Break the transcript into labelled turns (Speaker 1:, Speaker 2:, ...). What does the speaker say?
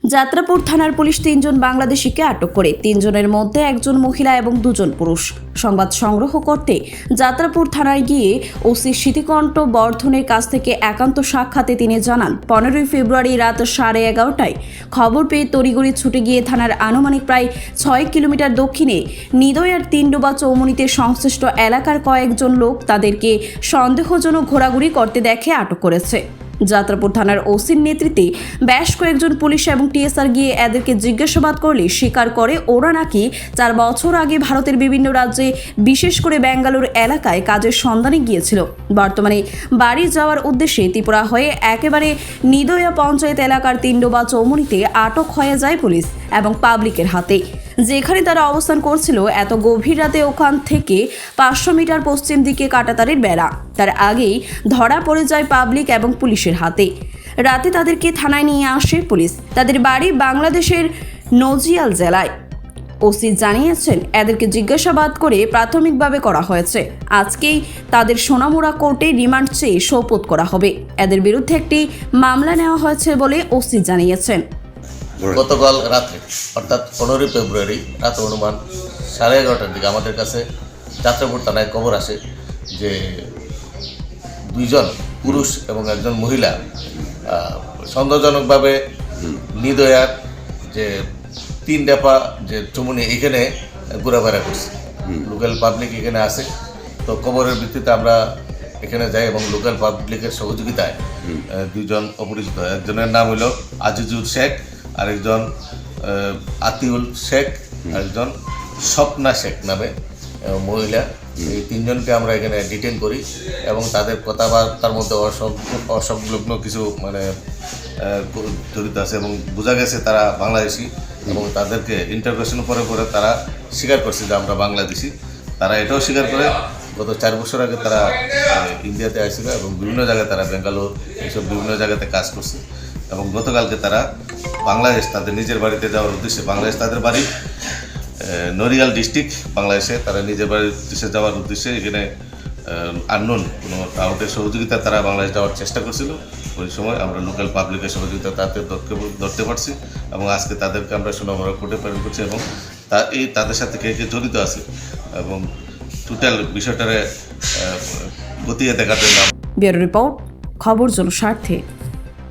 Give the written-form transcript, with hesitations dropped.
Speaker 1: যাত্রাপুর থানার পুলিশ 3 জন বাংলাদেশিকে আটক করে। 3 জনের মধ্যে একজন মহিলা এবং 2 জন পুরুষ। সংবাদ সংগ্রহ করতে যাত্রাপুর থানায় গিয়ে ওসি স্মৃতিকণ্ঠ বর্ধনের কাছ থেকে একান্ত সাক্ষাতে তিনি জানান, 15 ফেব্রুয়ারি রাত 11:30টায় খবর পেয়ে তড়িঘড়ি ছুটে গিয়ে থানার আনুমানিক প্রায় 6 কিলোমিটার দক্ষিণে নিদয়ার তিনডোবা চৌমুনিতে সংশ্লিষ্ট এলাকার কয়েকজন লোক তাদেরকে সন্দেহজনক ঘোরাঘুরি করতে দেখে আটক করেছে। যাত্রাপুর থানার ওসির নেতৃত্বে বেশ কয়েকজন পুলিশ এবং টিএসআর গিয়ে এদেরকে জিজ্ঞাসাবাদ করলে স্বীকার করে ওরা নাকি 4 বছর আগে ভারতের বিভিন্ন রাজ্যে বিশেষ করে বেঙ্গালুরু এলাকায় কাজের সন্ধানে গিয়েছিল। বর্তমানে বাড়ি যাওয়ার উদ্দেশ্যে ত্রিপুরা হয়ে একেবারে নিদয়া পঞ্চায়েত এলাকার তিনডোবা চৌমুনিতে আটক হয়ে যায় পুলিশ এবং পাবলিকের হাতে। যেখানে তারা অবস্থান করছিল এত গভীর রাতে ওখান থেকে 500 মিটার পশ্চিম দিকে কাঁটাতারের বেড়া। তার আগেই ধরা পড়ে যায় পাবলিক এবং পুলিশের হাতে। রাতে তাদেরকে থানায় নিয়ে আসে পুলিশ। তাদের বাড়ি বাংলাদেশের নজিয়াল জেলায়। ওসি জানিয়েছেন, এদেরকে জিজ্ঞাসাবাদ করে প্রাথমিকভাবে করা হয়েছে। আজকেই তাদের সোনামুড়া কোর্টে রিমান্ড চেয়ে শোপথ করা হবে। এদের বিরুদ্ধে একটি মামলা নেওয়া হয়েছে বলে ওসি জানিয়েছেন।
Speaker 2: গতকাল রাত্রে অর্থাৎ 15 ফেব্রুয়ারি রাত অনুমান 11:30টার দিকে আমাদের কাছে যাত্রাপুর থানায় খবর আসে যে 2 জন পুরুষ এবং একজন মহিলা সন্দেহজনকভাবে নিদয়ার যে 3 ডেপা যে চৌমুনি এখানে ঘোরাফেরা করছে। লোকাল পাবলিক এখানে আসে, তো খবরের ভিত্তিতে আমরা এখানে যাই এবং লোকাল পাবলিকের সহযোগিতায় 2 জন অপরিচিত, একজনের নাম হলো আজিজুল শেখ, আরেকজন আতিউল শেখ, আরেকজন স্বপ্না শেখ নামে মহিলা। এই 3 জনকে আমরা এখানে ডিটেইন করি এবং তাদের কথাবার্তার মধ্যে অসংলগ্ন কিছু জড়িত আছে এবং বোঝা গেছে তারা বাংলাদেশি এবং তাদেরকে ইন্টারভিউশন পরে তারা স্বীকার করছে যে আমরা বাংলাদেশি। তারা এটাও স্বীকার করে গত 4 বছর আগে তারা ইন্ডিয়াতে আসছিল এবং বিভিন্ন জায়গায় তারা বেঙ্গালুরু এইসব বিভিন্ন জায়গাতে কাজ করছে এবং গতকালকে তারা বাংলাদেশ তাদের নিজের বাড়িতে যাওয়ার উদ্দেশ্যে, বাংলাদেশ তাদের বাড়ি নড়িয়াল ডিস্ট্রিক্ট বাংলাদেশে, তারা নিজের বাড়ির উদ্দেশ্যে যাওয়ার উদ্দেশ্যে এখানে আননোন কোনো কাউটের সহযোগিতা তারা বাংলাদেশ যাওয়ার চেষ্টা করছিল। ওই সময় আমরা লোকাল পাবলিকের সহযোগিতা তাদের ধরতে পারছি এবং আজকে তাদেরকে আমরা সোনামুড়া কোর্টে প্রেরণ করছি এবং তাদের সাথে কে কে জড়িত আছে এবং টোটাল বিষয়টারে গতিয়ে দেখার জন্য।
Speaker 1: ব্যুরো রিপোর্ট, খবর জনস্বার্থে।